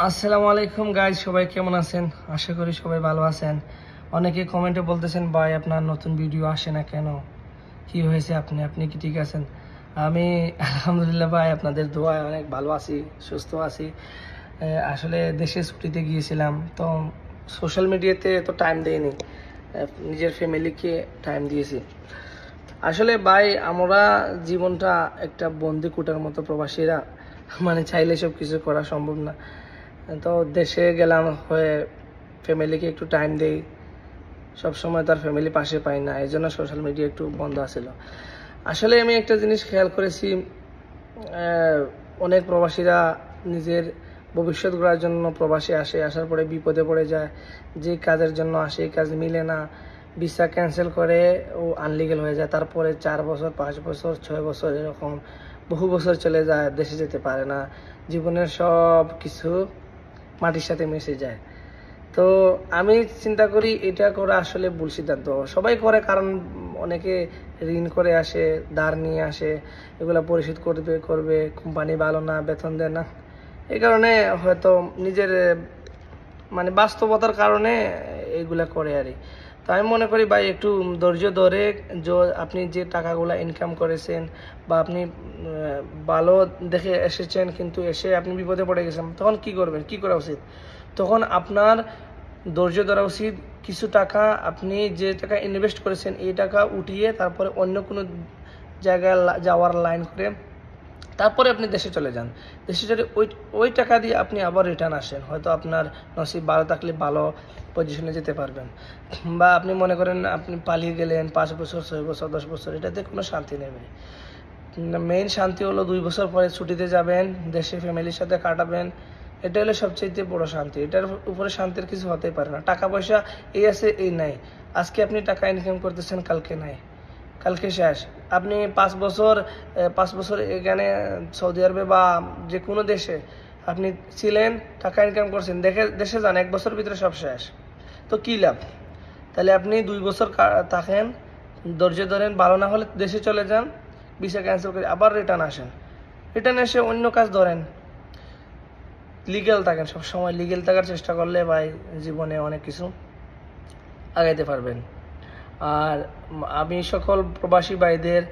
আসসালামু আলাইকুম গাইজ, সবাই কেমন আছেন? আশা করি সবাই ভালো আছেন। অনেকে কমেন্টে বলতেছেন, ভাই আপনার নতুন ভিডিও আসে না কেন, কি হয়েছে? আপনি কি ঠিক আছেন? আমি আলহামদুলিল্লাহ ভাই, আপনাদের দোয়ায় অনেক ভালো আছি, সুস্থ আছি। আসলে দেশে ছুটিতে গিয়েছিলাম, তো সোশ্যাল মিডিয়াতে তো টাইম দেইনি, নিজের ফ্যামিলিকে টাইম দিয়েছি। আসলে ভাই, আমরা জীবনটা একটা বন্দি কুটার মতো, প্রবাসীরা মানে চাইলে সব কিছু করা সম্ভব না। তো দেশে গেলাম হয়ে ফ্যামিলিকে একটু টাইম দেই, সবসময় তার ফ্যামিলি পাশে পাই না, এই জন্য সোশ্যাল মিডিয়া একটু বন্ধ আছিল। আসলে আমি একটা জিনিস খেয়াল করেছি, অনেক প্রবাসীরা নিজের ভবিষ্যৎ গড়ার জন্য প্রবাসে আসে, আসার পরে বিপদে পড়ে যায়। যে কাজের জন্য আসে এই কাজ মিলে না, ভিসা ক্যান্সেল করে ও আনলিগেল হয়ে যায়। তারপরে 4 বছর, 5 বছর, 6 বছর, এরকম বহু বছর চলে যায়, দেশে যেতে পারে না। জীবনের সব কিছু মাটির সাথে মিশে যায়। তো আমি চিন্তা করি এটা করা আসলে ভুল সিদ্ধান্ত। সবাই করে, কারণ অনেকে ঋণ করে আসে, ধার নিয়ে আসে, এগুলো পরিশোধ করবে, কোম্পানি ভালো না, বেতন দেয় না, এই কারণে হয়তো নিজের মানে বাস্তবতার কারণে এগুলা করে আর। তো আমি মনে করি ভাই, একটু ধৈর্য ধরে আপনি যে টাকাগুলো ইনকাম করেছেন বা আপনি ভালো দেখে এসেছেন, কিন্তু এসে আপনি বিপদে পড়ে গেছেন, তখন কি করবেন, কি করা উচিত? তখন আপনার ধৈর্য ধরা উচিত। কিছু টাকা, আপনি যে টাকা ইনভেস্ট করেছেন এই টাকা উঠিয়ে তারপরে অন্য কোনো জায়গায় যাওয়ার লাইন করে তারপরে আপনি দেশে চলে যান। দেশে চলে ওই টাকা দিয়ে আপনি আবার রিটার্ন আসেন, হয়তো আপনার নসিব ভালো থাকলে ভালো পজিশনে যেতে পারবেন। বা আপনি মনে করেন আপনি পালিয়ে গেলেন 5 বছর, 6 বছর, 10 বছর, এটাতে কোনো শান্তি নেই। মেইন শান্তি হলো 2 বছর পরে ছুটিতে যাবেন, দেশে ফ্যামিলির সাথে কাটাবেন, এটা হলো সবচেয়ে বড় শান্তি। এটার উপরে শান্তির কিছু হতেই পারে না। টাকা পয়সা এই আছে এই নাই, আজকে আপনি টাকা ইনকাম করতেছেন, কালকে নাই, কালকে শেষ। আপনি 5 বছর এখানে সৌদি আরবে বা যে কোনো দেশে আপনি ছিলেন, টাকা ইনকাম করছেন, দেশে যান, 1 বছর ভিতরে সব শেষ। তো কী লাভ? তাহলে আপনি 2 বছর থাকেন, ধৈর্য ধরেন, ভালো না হলে দেশে চলে যান, ভিসা ক্যান্সেল করে আবার রিটার্ন আসেন, রিটার্ন এসে অন্য কাজ ধরেন, লিগ্যাল থাকেন। সবসময় লিগ্যাল থাকার চেষ্টা করলে ভাই জীবনে অনেক কিছু আগাইতে পারবেন। আর আমি সকল প্রবাসী ভাইদের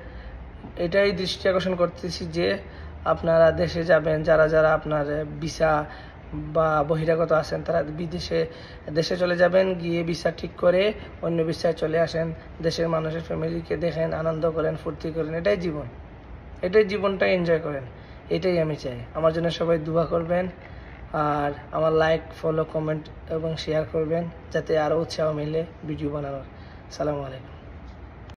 এটাই দৃষ্টি আকর্ষণ করতেছি যে আপনারা দেশে যাবেন, যারা যারা আপনার ভিসা বা বহিরাগত আছেন, তারা দেশে চলে যাবেন, গিয়ে ভিসা ঠিক করে অন্য ভিসায় চলে আসেন, দেশের মানুষের ফ্যামিলিকে দেখেন, আনন্দ করেন, ফুর্তি করেন। এটাই জীবন, এটাই জীবনটা এনজয় করেন। এটাই আমি চাই। আমার জন্য সবাই দোয়া করবেন, আর আমার লাইক, ফলো, কমেন্ট এবং শেয়ার করবেন, যাতে আরও উৎসাহ মিলে ভিডিও বানানোর। সালামু আলাইকুম।